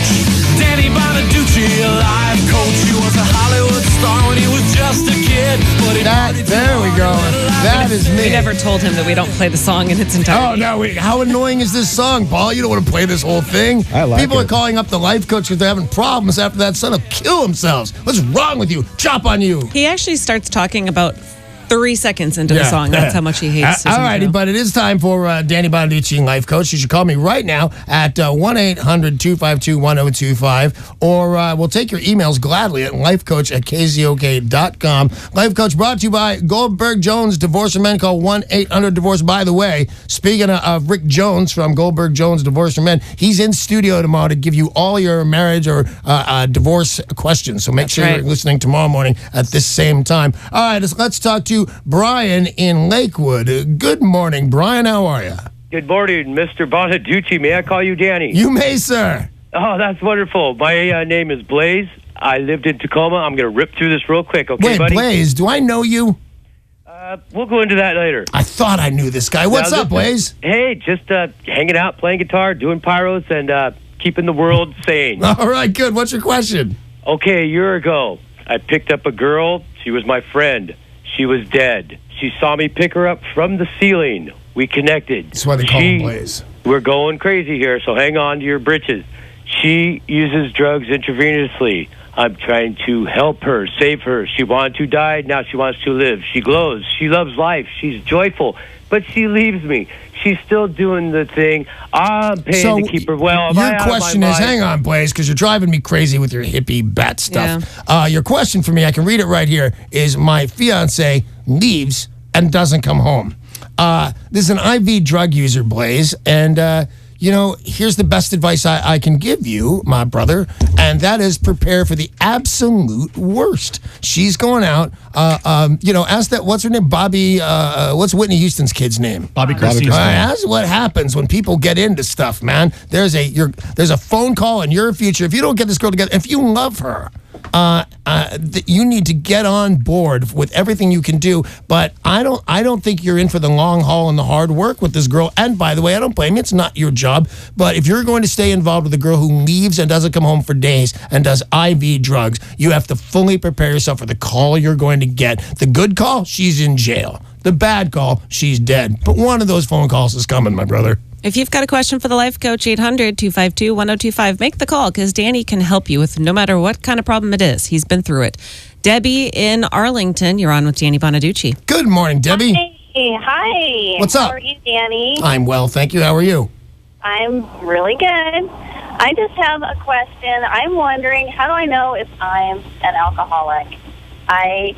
coach. Danny Bonaduce, a life coach. He was a Hollywood star when he was just a kid. But There we go. That is me. We never told him that we don't play the song in its entirety. Oh, no. How annoying is this song, Paul? You don't want to play this whole thing. I like People it. are calling up the life coach because they're having problems after that son will kill themselves. What's wrong with you? Chop on you. He actually starts talking about 3 seconds into the song. That's how much he hates Susan All righty, Joe. but it is time for Danny Bonaduce, life coach. You should call me right now at 1-800-252-1025, or we'll take your emails gladly at lifecoach@kzok.com. Life Coach brought to you by Goldberg Jones Divorce and Men. Call 1-800-DIVORCE. By the way, speaking of Rick Jones from Goldberg Jones Divorce and Men, he's in studio tomorrow to give you all your marriage or divorce questions. So make sure you're listening tomorrow morning at this same time. All right, let's talk to Brian in Lakewood. Good morning, Brian. How are you? Good morning, Mr. Bonaduce. May I call you Danny? You may, sir. Oh, that's wonderful. My name is Blaze. I lived in Tacoma. I'm going to rip through this real quick, okay, Wait, buddy? Blaze, do I know you? We'll go into that later. I thought I knew this guy. What's up, Blaze? Hey, just hanging out, playing guitar, doing pyros, and keeping the world sane. All right, good. What's your question? Okay, a year ago, I picked up a girl. She was my friend. She was dead. She saw me pick her up from the ceiling. We connected. That's why they call him Blaze. We're going crazy here, so hang on to your britches. She uses drugs intravenously. I'm trying to help her, save her. She wanted to die, now she wants to live. She glows. She loves life. She's joyful. But she leaves me. She's still doing the thing. I'm paying to keep her well. Your question is, hang on, Blaze, because you're driving me crazy with your hippie bat stuff. Yeah. Your question for me, I can read it right here, is my fiance leaves and doesn't come home. This is an IV drug user, Blaze, and here's the best advice I can give you, my brother, and that is prepare for the absolute worst. She's going out. Ask that. What's her name? Bobby. What's Whitney Houston's kid's name? Bobby Christie. That's what happens when people get into stuff, man. There's a phone call in your future. If you don't get this girl together, if you love her, you need to get on board with everything you can do. But I don't think you're in for the long haul and the hard work with this girl. And by the way, I don't blame you. It's not your job. But if you're going to stay involved with a girl who leaves and doesn't come home for days and does IV drugs, you have to fully prepare yourself for the call you're going to get. The good call, she's in jail. The bad call, she's dead. But one of those phone calls is coming, my brother. If you've got a question for the life coach, 800-252-1025, make the call because Danny can help you with no matter what kind of problem it is. He's been through it. Debbie in Arlington, you're on with Danny Bonaduce. Good morning, Debbie. Hi. What's up? How are you, Danny? I'm well, thank you. How are you? I'm really good. I just have a question. I'm wondering, how do I know if I'm an alcoholic? I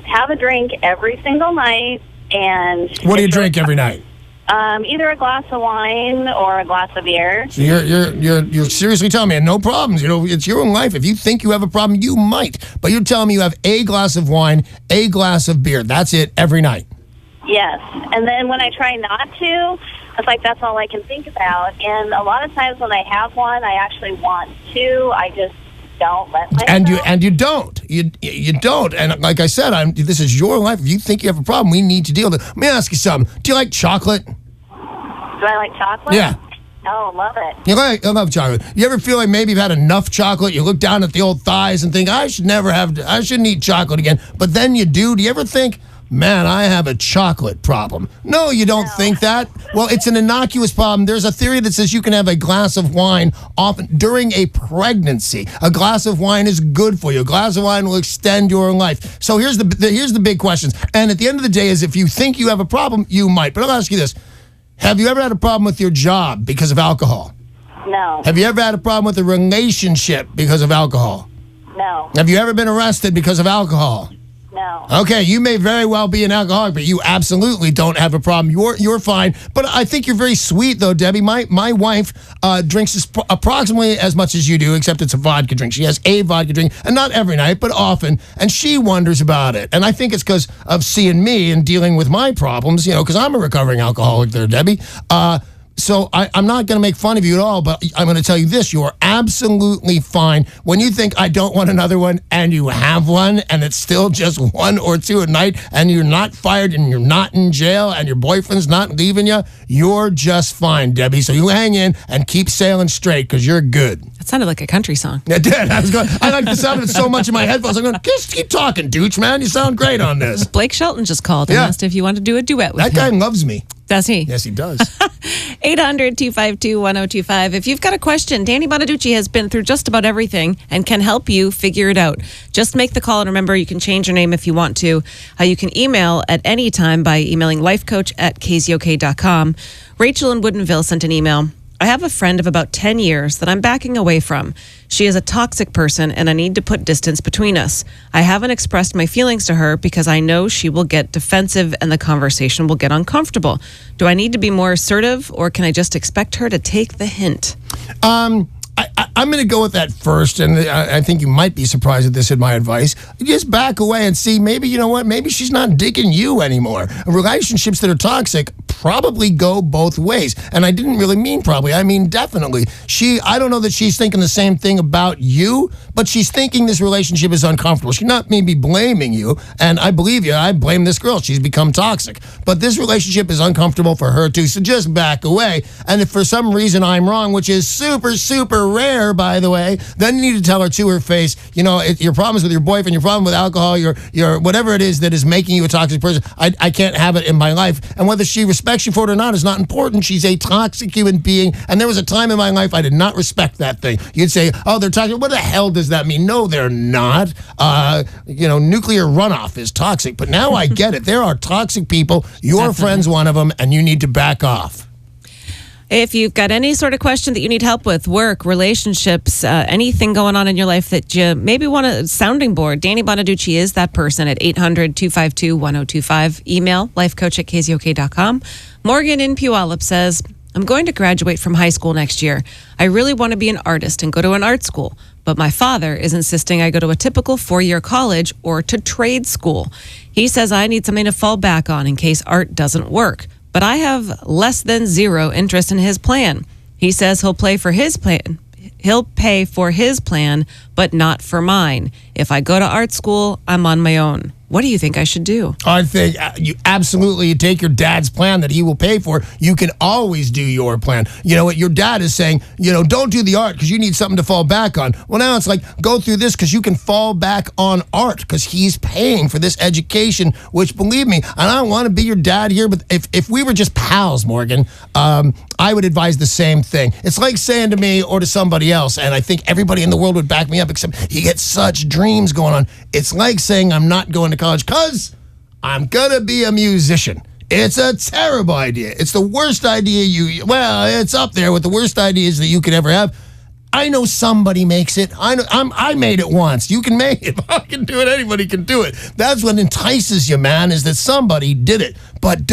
have a drink every single night, and What do you drink every night? Either a glass of wine or a glass of beer. So you're seriously telling me, and no problems. It's your own life. If you think you have a problem, you might. But you're telling me you have a glass of wine, a glass of beer. That's it every night. Yes. And then when I try not to, it's like that's all I can think about. And a lot of times when I have one, I actually want to. I just don't let myself. And you don't. You don't. And like I said, this is your life. If you think you have a problem, we need to deal with it. Let me ask you something. Do you like chocolate? Do I like chocolate? Yeah. Oh, love it. I love chocolate. You ever feel like maybe you've had enough chocolate? You look down at the old thighs and think, I shouldn't eat chocolate again. But then you do. Do you ever think, man, I have a chocolate problem? No, you don't think that. Well, it's an innocuous problem. There's a theory that says you can have a glass of wine often during a pregnancy. A glass of wine is good for you. A glass of wine will extend your life. So here's the big questions. And at the end of the day is if you think you have a problem, you might. But I'll ask you this. Have you ever had a problem with your job because of alcohol? No. Have you ever had a problem with a relationship because of alcohol? No. Have you ever been arrested because of alcohol? No. Okay, you may very well be an alcoholic, but you absolutely don't have a problem. You're fine. But I think you're very sweet, though, Debbie. My wife drinks approximately as much as you do, except it's a vodka drink. She has a vodka drink, and not every night, but often, and she wonders about it. And I think it's because of seeing me and dealing with my problems, because I'm a recovering alcoholic there, Debbie. So I'm not going to make fun of you at all, but I'm going to tell you this. You are absolutely fine. When you think I don't want another one and you have one and it's still just 1 or 2 a night and you're not fired and you're not in jail and your boyfriend's not leaving you, you're just fine, Debbie. So you hang in and keep sailing straight because you're good. That sounded like a country song. It did. I like the sound of it so much in my headphones. I'm going, just keep talking, Dooch, man. You sound great on this. Blake Shelton just called and asked if you want to do a duet with him. That guy loves me. Does he? Yes, he does. 800-252-1025. If you've got a question, Danny Bonaduce has been through just about everything and can help you figure it out. Just make the call, and remember, you can change your name if you want to. You can email at any time by emailing lifecoach@kzok.com. Rachel in Woodinville sent an email. I have a friend of about 10 years that I'm backing away from. She is a toxic person, and I need to put distance between us. I haven't expressed my feelings to her because I know she will get defensive and the conversation will get uncomfortable. Do I need to be more assertive, or can I just expect her to take the hint? I'm going to go with that first, and I think you might be surprised at this in my advice. Just back away and see, maybe, you know what, maybe she's not digging you anymore. Relationships that are toxic probably go both ways. And I didn't really mean probably, I mean definitely. I don't know that she's thinking the same thing about you, but she's thinking this relationship is uncomfortable. She's not maybe blaming you, and I believe you, I blame this girl. She's become toxic. But this relationship is uncomfortable for her too, so just back away. And if for some reason I'm wrong, which is super, super rare, by the way, then you need to tell her to her face, you know, your problems with your boyfriend, your problem with alcohol, your whatever it is that is making you a toxic person, I can't have it in my life. And whether she respects you for it or not is not important. She's a toxic human being. And there was a time in my life I did not respect that thing. You'd say, oh, they're toxic. What the hell does that mean? No, they're not. Nuclear runoff is toxic. But now I get it. There are toxic people. Your friend's one of them, and you need to back off. If you've got any sort of question that you need help with, work, relationships, anything going on in your life that you maybe want a sounding board, Danny Bonaduce is that person at 800-252-1025. Email lifecoach@kzok.com. Morgan in Puyallup says, I'm going to graduate from high school next year. I really want to be an artist and go to an art school, but my father is insisting I go to a typical 4-year college or to trade school. He says I need something to fall back on in case art doesn't work. But I have less than zero interest in his plan. He says he'll pay for his plan. He'll pay for his plan, but not for mine. If I go to art school, I'm on my own. What do you think I should do? I think you absolutely take your dad's plan that he will pay for. You can always do your plan. You know what? Your dad is saying, don't do the art because you need something to fall back on. Well, now it's like, go through this because you can fall back on art because he's paying for this education, which, believe me, and I don't want to be your dad here, but if we were just pals, Morgan, I would advise the same thing. It's like saying to me or to somebody else, and I think everybody in the world would back me up, except he gets such dreams going on. It's like saying I'm not going to college because I'm going to be a musician. It's a terrible idea. It's the worst idea it's up there with the worst ideas that you could ever have. I know somebody makes it. I made it once. You can make it. If I can do it, anybody can do it. That's what entices you, man, is that somebody did it. But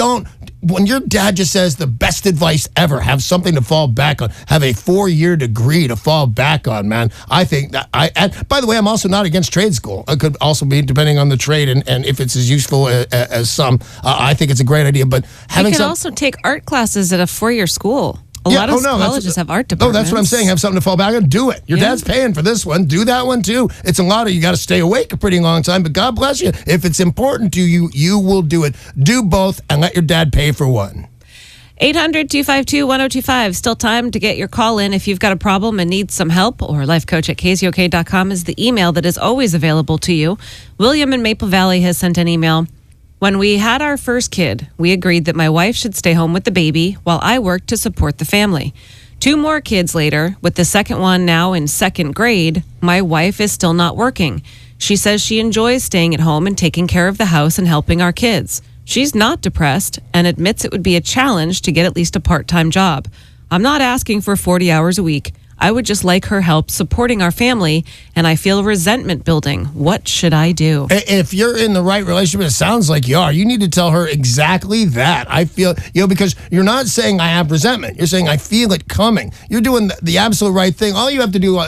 when your dad just says the best advice ever, have something to fall back on, have a 4-year degree to fall back on, man. I think that and by the way, I'm also not against trade school. It could also be depending on the trade and if it's as useful as some. I think it's a great idea. But you can also take art classes at a 4-year school. A lot of colleges have art departments. Oh, that's what I'm saying. Have something to fall back on. Do it. Your dad's paying for this one. Do that one too. It's a lot of, you got to stay awake a pretty long time, but God bless you. If it's important to you, you will do it. Do both and let your dad pay for one. 800-252-1025. Still time to get your call in if you've got a problem and need some help, or lifecoach@kzok.com is the email that is always available to you. William in Maple Valley has sent an email. When we had our first kid, we agreed that my wife should stay home with the baby while I worked to support the family. 2 more kids later, with the second one now in 2nd grade, my wife is still not working. She says she enjoys staying at home and taking care of the house and helping our kids. She's not depressed and admits it would be a challenge to get at least a part-time job. I'm not asking for 40 hours a week. I would just like her help supporting our family, and I feel resentment building. What should I do? If you're in the right relationship, it sounds like you are. You need to tell her exactly that. I feel, because you're not saying I have resentment. You're saying I feel it coming. You're doing the absolute right thing. All you have to do,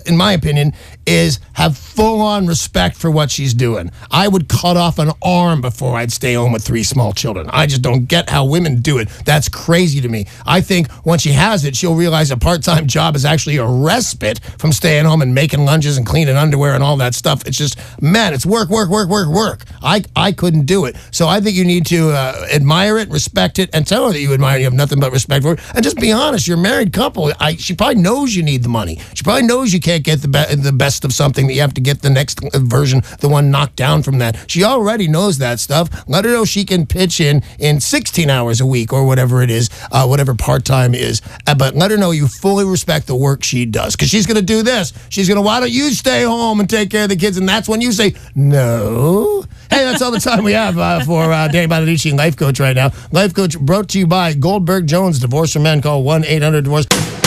in my opinion, is have full-on respect for what she's doing. I would cut off an arm before I'd stay home with 3 small children. I just don't get how women do it. That's crazy to me. I think once she has it, she'll realize a part-time job is actually a respite from staying home and making lunches and cleaning underwear and all that stuff. It's just, man, it's work. I couldn't do it. So I think you need to admire it, respect it, and tell her that you admire it. You have nothing but respect for it. And just be honest. You're a married couple. She probably knows you need the money. She probably knows you can't get the best of something, that you have to get the next version, the one knocked down from that. She already knows that stuff. Let her know she can pitch in 16 hours a week or whatever it is, whatever part-time is. But let her know you fully respect the work she does, because she's going to do this. She's going to, why don't you stay home and take care of the kids? And that's when you say, no. Hey, that's all the time we have for Danny Bonaduce, Life Coach right now. Life Coach brought to you by Goldberg Jones, Divorce for Men. Call 1-800-DIVORCE.